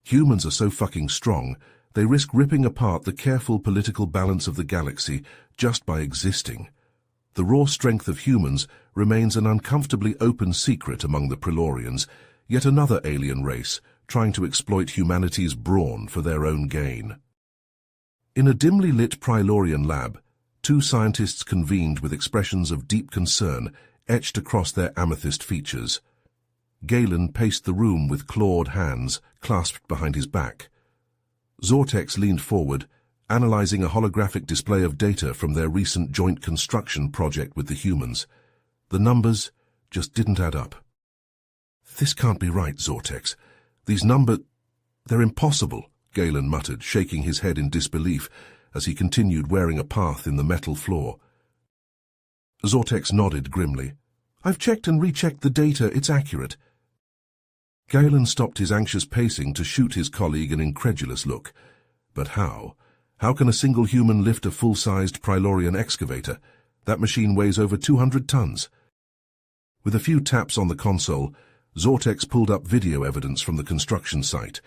Humans are so fucking strong, they risk ripping apart the careful political balance of the galaxy just by existing. The raw strength of humans remains an uncomfortably open secret among the Prelorians, yet another alien race trying to exploit humanity's brawn for their own gain. In a dimly lit Prelorian lab, two scientists convened with expressions of deep concern etched across their amethyst features. Galen paced the room with clawed hands clasped behind his back. Zortex leaned forward, analyzing a holographic display of data from their recent joint construction project with the humans. The numbers just didn't add up. "This can't be right, Zortex. These they're impossible," Galen muttered, shaking his head in disbelief as he continued wearing a path in the metal floor. Zortex nodded grimly. "I've checked and rechecked the data, it's accurate." Galen stopped his anxious pacing to shoot his colleague an incredulous look. But how? How can a single human lift a full-sized Prelorian excavator? That machine weighs over 200 tons. With a few taps on the console, Zortex pulled up video evidence from the construction site.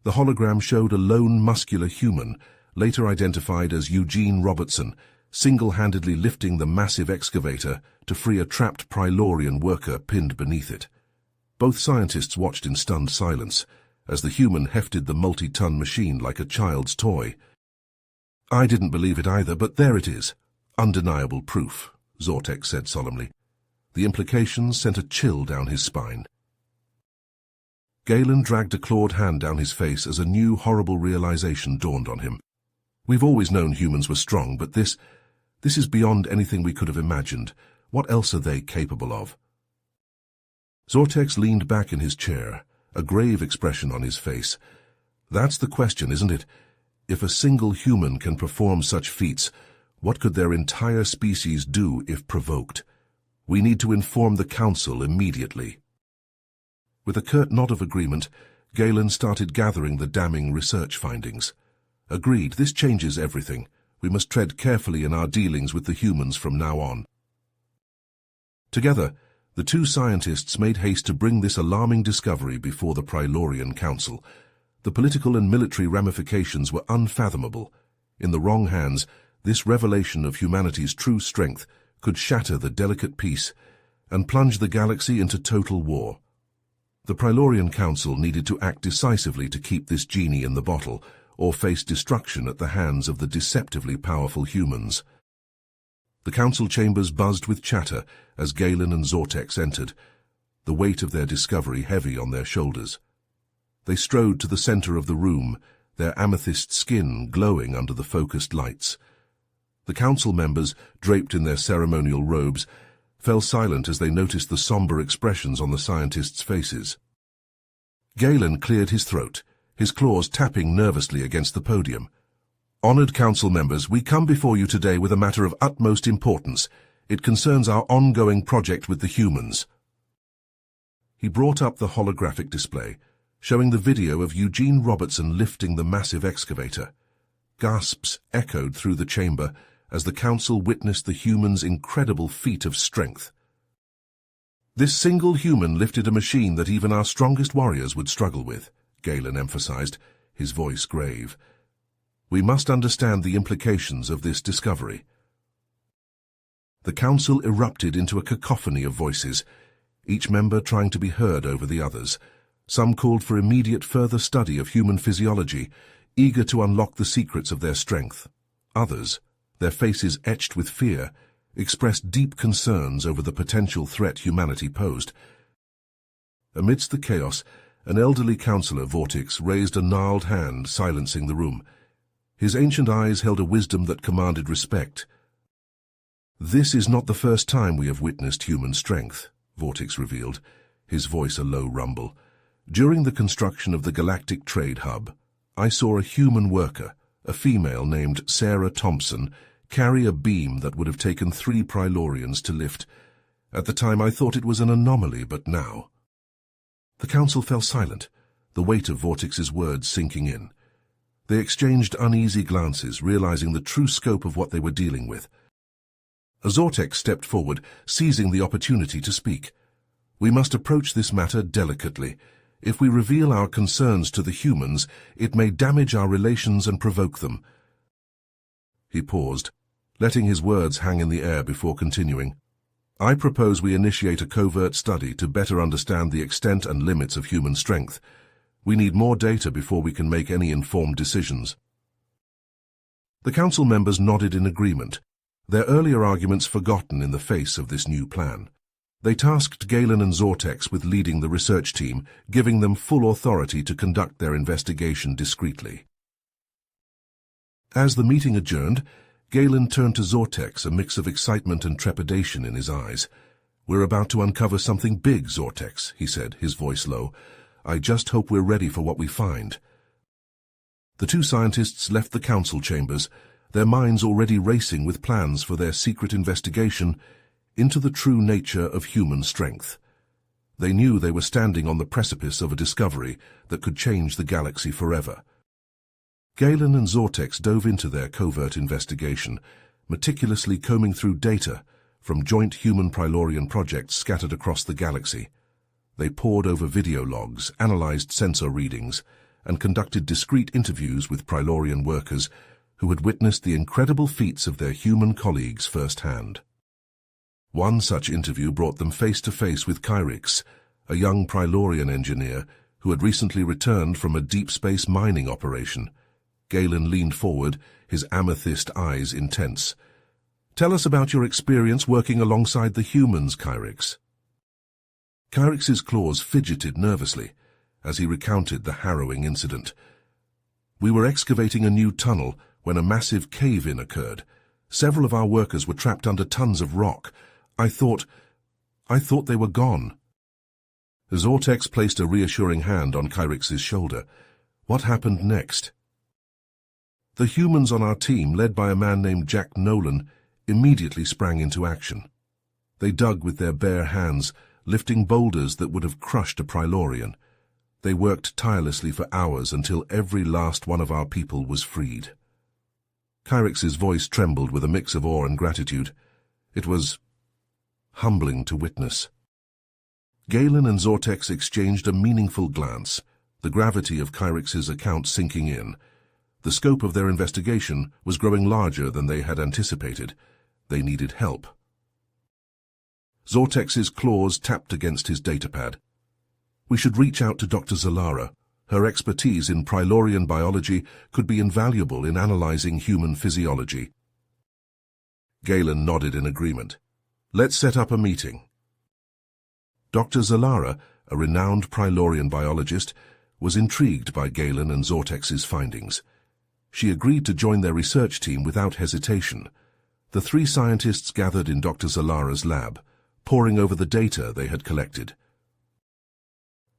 The hologram showed a lone muscular human, later identified as Eugene Robertson, single-handedly lifting the massive excavator to free a trapped Prelorian worker pinned beneath it. Both scientists watched in stunned silence as the human hefted the multi-ton machine like a child's toy. "I didn't believe it either, but there it is. Undeniable proof," Zortex said solemnly. The implications sent a chill down his spine. Galen dragged a clawed hand down his face as a new horrible realization dawned on him. "We've always known humans were strong, but this is beyond anything we could have imagined. What else are they capable of?" Zortex leaned back in his chair, a grave expression on his face. "That's the question, isn't it? If a single human can perform such feats, what could their entire species do if provoked? We need to inform the Council immediately." With a curt nod of agreement, Galen started gathering the damning research findings. "Agreed, this changes everything. We must tread carefully in our dealings with the humans from now on." Together, the two scientists made haste to bring this alarming discovery before the Prelorian Council. The political and military ramifications were unfathomable. In the wrong hands, this revelation of humanity's true strength could shatter the delicate peace and plunge the galaxy into total war. The Prelorian Council needed to act decisively to keep this genie in the bottle, or face destruction at the hands of the deceptively powerful humans. The council chambers buzzed with chatter as Galen and Zortex entered, the weight of their discovery heavy on their shoulders. They strode to the center of the room, their amethyst skin glowing under the focused lights. The council members, draped in their ceremonial robes, fell silent as they noticed the somber expressions on the scientists' faces. Galen cleared his throat, his claws tapping nervously against the podium. "Honored council members, we come before you today with a matter of utmost importance. It concerns our ongoing project with the humans." He brought up the holographic display, showing the video of Eugene Robertson lifting the massive excavator. Gasps echoed through the chamber as the council witnessed the human's incredible feat of strength. "This single human lifted a machine that even our strongest warriors would struggle with," Galen emphasized, his voice grave. "We must understand the implications of this discovery." The council erupted into a cacophony of voices, each member trying to be heard over the others. Some called for immediate further study of human physiology, eager to unlock the secrets of their strength. Others, their faces etched with fear, expressed deep concerns over the potential threat humanity posed. Amidst the chaos, an elderly councillor, Vortex, raised a gnarled hand, silencing the room. His ancient eyes held a wisdom that commanded respect. "This is not the first time we have witnessed human strength," Vortex revealed, his voice a low rumble. "During the construction of the Galactic Trade Hub, I saw a human worker, a female named Sarah Thompson, carry a beam that would have taken 3 Prelorians to lift. At the time I thought it was an anomaly, but now—" The council fell silent, the weight of Vortex's words sinking in. They exchanged uneasy glances, realizing the true scope of what they were dealing with. Zortex stepped forward, seizing the opportunity to speak. "We must approach this matter delicately. If we reveal our concerns to the humans, it may damage our relations and provoke them. He paused, letting his words hang in the air before continuing. I propose we initiate a covert study to better understand the extent and limits of human strength. We need more data before we can make any informed decisions. The council members nodded in agreement, their earlier arguments forgotten in the face of this new plan. They tasked Galen and Zortex with leading the research team, giving them full authority to conduct their investigation discreetly. As the meeting adjourned, Galen turned to Zortex, a mix of excitement and trepidation in his eyes. We're about to uncover something big, Zortex, he said, his voice low. I just hope we're ready for what we find. The two scientists left the council chambers, their minds already racing with plans for their secret investigation into the true nature of human strength. They knew they were standing on the precipice of a discovery that could change the galaxy forever. Galen and Zortex dove into their covert investigation, meticulously combing through data from joint human-Prilorian projects scattered across the galaxy. They pored over video logs, analyzed sensor readings, and conducted discreet interviews with Prilorian workers who had witnessed the incredible feats of their human colleagues firsthand. One such interview brought them face-to-face with Kyrix, a young Prilorian engineer who had recently returned from a deep space mining operation. Galen leaned forward, his amethyst eyes intense. Tell us about your experience working alongside the humans, Kyrix. Kyrix's claws fidgeted nervously as he recounted the harrowing incident. We were excavating a new tunnel when a massive cave-in occurred. Several of our workers were trapped under tons of rock. I thought they were gone. Zortex placed a reassuring hand on Kyrix's shoulder. What happened next? The humans on our team, led by a man named Jack Nolan, immediately sprang into action. They dug with their bare hands, lifting boulders that would have crushed a Prilorian. They worked tirelessly for hours until every last one of our people was freed. Kyrix's voice trembled with a mix of awe and gratitude. It was humbling to witness. Galen and Zortex exchanged a meaningful glance, the gravity of Kyrix's account sinking in. The scope of their investigation was growing larger than they had anticipated. They needed help. Zortex's claws tapped against his datapad. We should reach out to Dr. Zalara. Her expertise in Prilorian biology could be invaluable in analyzing human physiology. Galen nodded in agreement. Let's set up a meeting. Dr. Zalara, a renowned Prilorian biologist, was intrigued by Galen and Zortex's findings. She agreed to join their research team without hesitation. The three scientists gathered in Dr. Zalara's lab, poring over the data they had collected.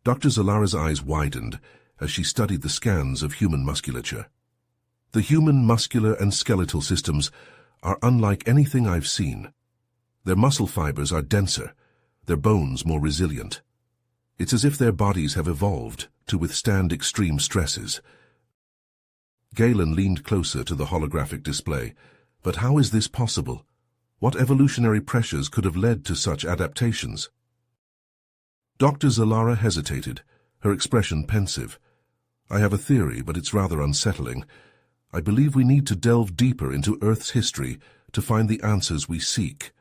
Dr. Zalara's eyes widened as she studied the scans of human musculature. The human muscular and skeletal systems are unlike anything I've seen. Their muscle fibers are denser, their bones more resilient. It's as if their bodies have evolved to withstand extreme stresses. Galen leaned closer to the holographic display. But how is this possible? What evolutionary pressures could have led to such adaptations? Dr. Zalara hesitated, her expression pensive. I have a theory, but it's rather unsettling. I believe we need to delve deeper into Earth's history to find the answers we seek.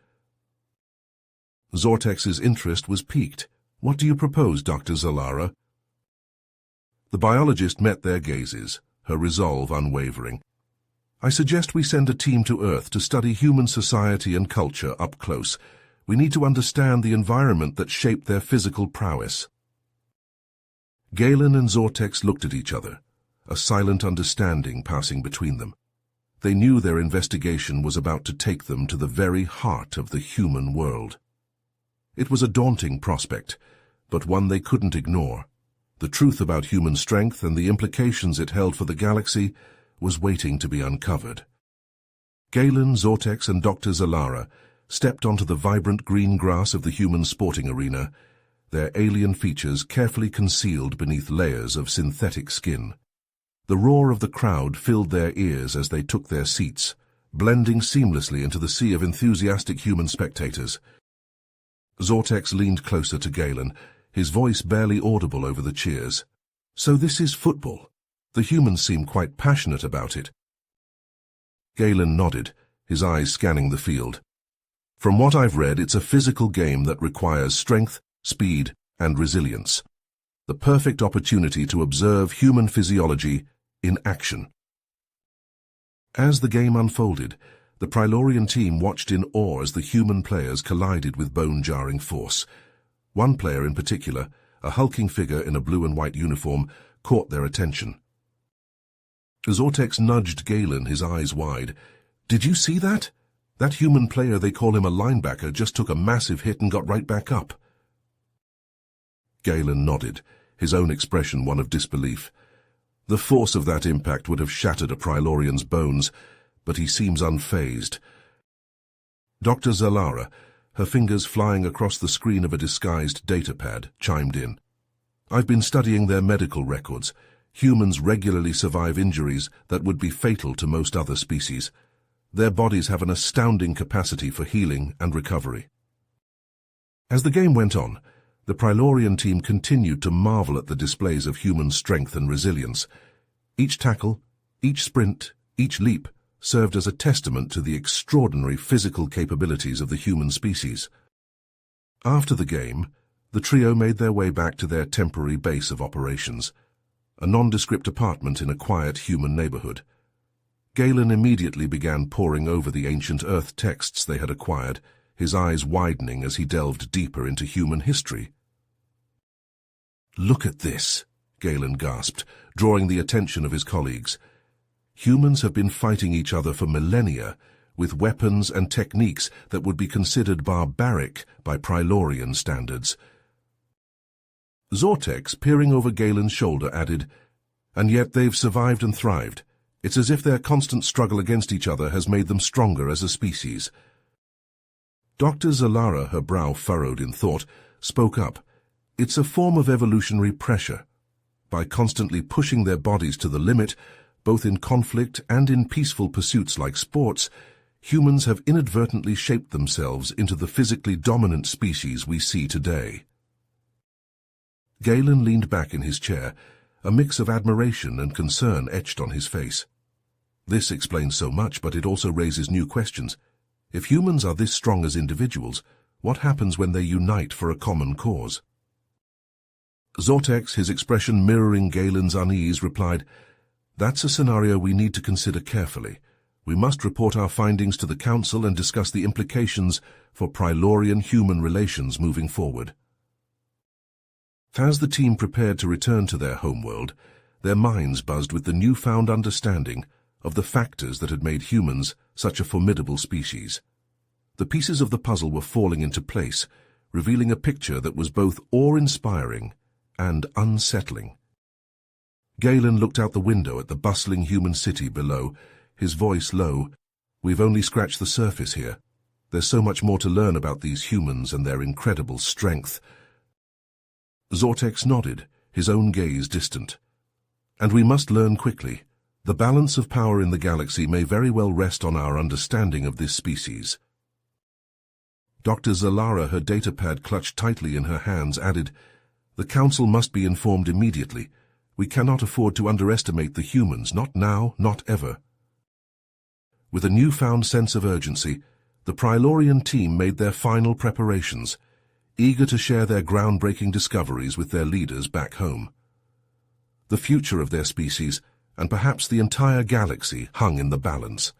Zortex's interest was piqued. What do you propose, Dr. Zalara? The biologist met their gazes, her resolve unwavering. I suggest we send a team to Earth to study human society and culture up close. We need to understand the environment that shaped their physical prowess. Galen and Zortex looked at each other, a silent understanding passing between them. They knew their investigation was about to take them to the very heart of the human world. It was a daunting prospect, but one they couldn't ignore. The truth about human strength and the implications it held for the galaxy was waiting to be uncovered. Galen, Zortex, and Dr. Zalara stepped onto the vibrant green grass of the human sporting arena, their alien features carefully concealed beneath layers of synthetic skin. The roar of the crowd filled their ears as they took their seats, blending seamlessly into the sea of enthusiastic human spectators. Zortex leaned closer to Galen, his voice barely audible over the cheers. "So this is football. The humans seem quite passionate about it." Galen nodded, his eyes scanning the field. "From what I've read, it's a physical game that requires strength, speed, and resilience. The perfect opportunity to observe human physiology in action." As the game unfolded, the Prilorian team watched in awe as the human players collided with bone-jarring force. One player in particular, a hulking figure in a blue and white uniform, caught their attention. Zortex nudged Galen, his eyes wide. "Did you see that? That human player, they call him a linebacker, just took a massive hit and got right back up." Galen nodded, his own expression one of disbelief. The force of that impact would have shattered a Prilorian's bones, but he seems unfazed. Dr. Zalara, her fingers flying across the screen of a disguised datapad, chimed in. "I've been studying their medical records. Humans regularly survive injuries that would be fatal to most other species. Their bodies have an astounding capacity for healing and recovery." As the game went on, the Prilorian team continued to marvel at the displays of human strength and resilience. Each tackle, each sprint, each leap served as a testament to the extraordinary physical capabilities of the human species. After the game, the trio made their way back to their temporary base of operations, a nondescript apartment in a quiet human neighborhood. Galen immediately began poring over the ancient Earth texts they had acquired, his eyes widening as he delved deeper into human history. "Look at this," Galen gasped, drawing the attention of his colleagues. "Humans have been fighting each other for millennia, with weapons and techniques that would be considered barbaric by Prilorian standards." Zortex, peering over Galen's shoulder, added, "And yet they've survived and thrived. It's as if their constant struggle against each other has made them stronger as a species." Dr. Zalara, her brow furrowed in thought, spoke up. "It's a form of evolutionary pressure. By constantly pushing their bodies to the limit, both in conflict and in peaceful pursuits like sports, humans have inadvertently shaped themselves into the physically dominant species we see today." Galen leaned back in his chair, a mix of admiration and concern etched on his face. This explains so much, but it also raises new questions. If humans are this strong as individuals, what happens when they unite for a common cause? Zortex, his expression mirroring Galen's unease, replied, "That's a scenario we need to consider carefully. We must report our findings to the Council and discuss the implications for Prilorian-human relations moving forward." As the team prepared to return to their homeworld, their minds buzzed with the newfound understanding of the factors that had made humans such a formidable species. The pieces of the puzzle were falling into place, revealing a picture that was both awe-inspiring and unsettling. Galen looked out the window at the bustling human city below, his voice low. "We've only scratched the surface here. There's so much more to learn about these humans and their incredible strength." Zortex nodded, his own gaze distant. "And we must learn quickly. The balance of power in the galaxy may very well rest on our understanding of this species." Dr. Zalara, her datapad clutched tightly in her hands, added, "The Council must be informed immediately. We cannot afford to underestimate the humans, not now, not ever." With a newfound sense of urgency, the Prilorian team made their final preparations, eager to share their groundbreaking discoveries with their leaders back home. The future of their species, and perhaps the entire galaxy, hung in the balance.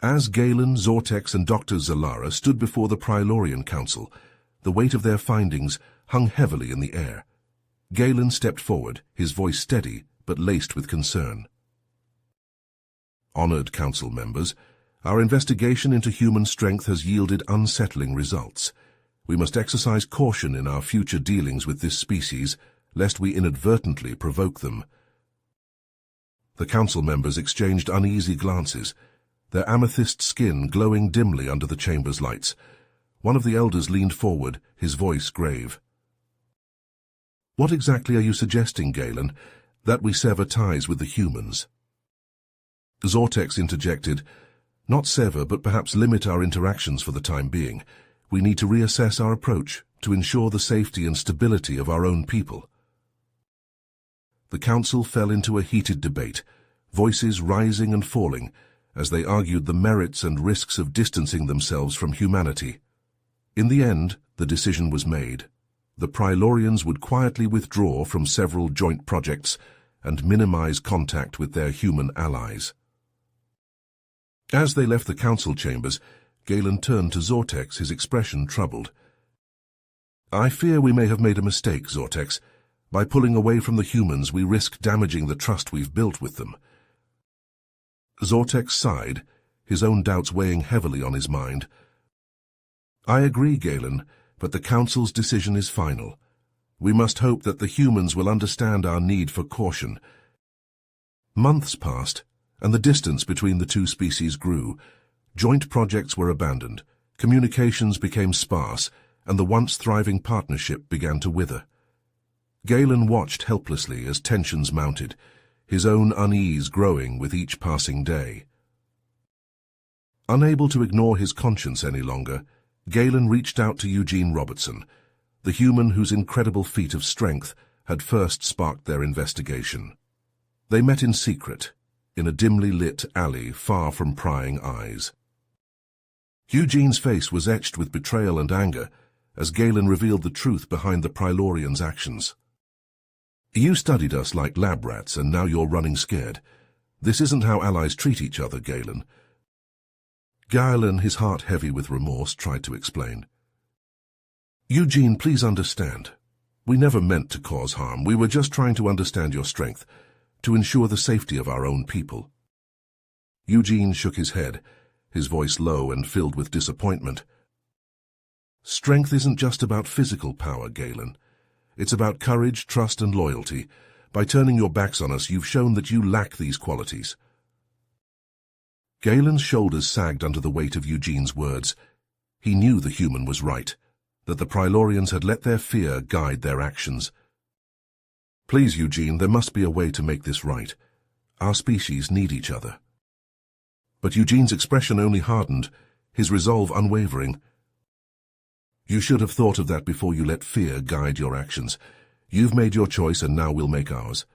As Galen, Zortex, and Dr. Zalara stood before the Prilorian Council, the weight of their findings hung heavily in the air. Galen stepped forward, his voice steady but laced with concern. "Honored Council members, our investigation into human strength has yielded unsettling results. We must exercise caution in our future dealings with this species, lest we inadvertently provoke them." The Council members exchanged uneasy glances, their amethyst skin glowing dimly under the chamber's lights. One of the elders leaned forward, his voice grave. "What exactly are you suggesting, Galen? That we sever ties with the humans?" Zortex interjected, "Not sever, but perhaps limit our interactions for the time being. We need to reassess our approach, to ensure the safety and stability of our own people. The council fell into a heated debate, voices rising and falling as they argued the merits and risks of distancing themselves from humanity. In the end, the decision was made. The Prilorians would quietly withdraw from several joint projects and minimize contact with their human allies. As they left the council chambers, Galen turned to Zortex, his expression troubled. "I fear we may have made a mistake, Zortex. By pulling away from the humans, we risk damaging the trust we've built with them." Zortex sighed, his own doubts weighing heavily on his mind. "I agree, Galen, but the Council's decision is final. We must hope that the humans will understand our need for caution." Months passed, and the distance between the two species grew. Joint projects were abandoned, communications became sparse, and the once thriving partnership began to wither. Galen watched helplessly as tensions mounted, his own unease growing with each passing day. Unable to ignore his conscience any longer, Galen reached out to Eugene Robertson, the human whose incredible feat of strength had first sparked their investigation. They met in secret, in a dimly lit alley far from prying eyes. Eugene's face was etched with betrayal and anger as Galen revealed the truth behind the Prilorians' actions. "You studied us like lab rats, and now you're running scared. This isn't how allies treat each other, Galen." Galen, his heart heavy with remorse, tried to explain. "Eugene, please understand. We never meant to cause harm. We were just trying to understand your strength, to ensure the safety of our own people." Eugene shook his head, his voice low and filled with disappointment. "Strength isn't just about physical power, Galen. It's about courage, trust, and loyalty. By turning your backs on us, you've shown that you lack these qualities." Galen's shoulders sagged under the weight of Eugene's words. He knew the human was right, that the Prilorians had let their fear guide their actions. "Please, Eugene, there must be a way to make this right. Our species need each other." But Eugene's expression only hardened, his resolve unwavering. "You should have thought of that before you let fear guide your actions. You've made your choice, and now we'll make ours."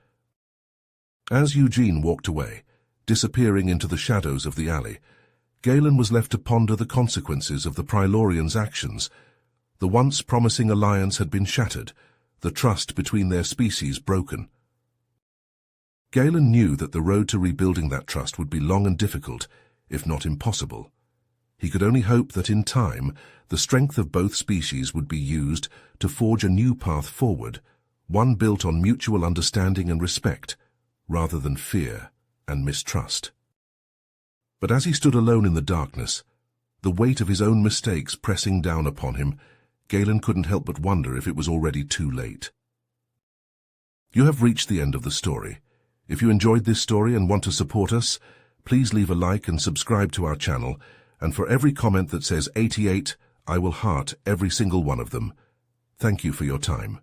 As Eugene walked away, disappearing into the shadows of the alley, Galen was left to ponder the consequences of the Prilorians' actions. The once promising alliance had been shattered, the trust between their species broken. Galen knew that the road to rebuilding that trust would be long and difficult, if not impossible. He could only hope that in time, the strength of both species would be used to forge a new path forward, one built on mutual understanding and respect, rather than fear and mistrust. But as he stood alone in the darkness, the weight of his own mistakes pressing down upon him, Galen couldn't help but wonder if it was already too late. You have reached the end of the story. If you enjoyed this story and want to support us, please leave a like and subscribe to our channel, and for every comment that says 88, I will heart every single one of them. Thank you for your time.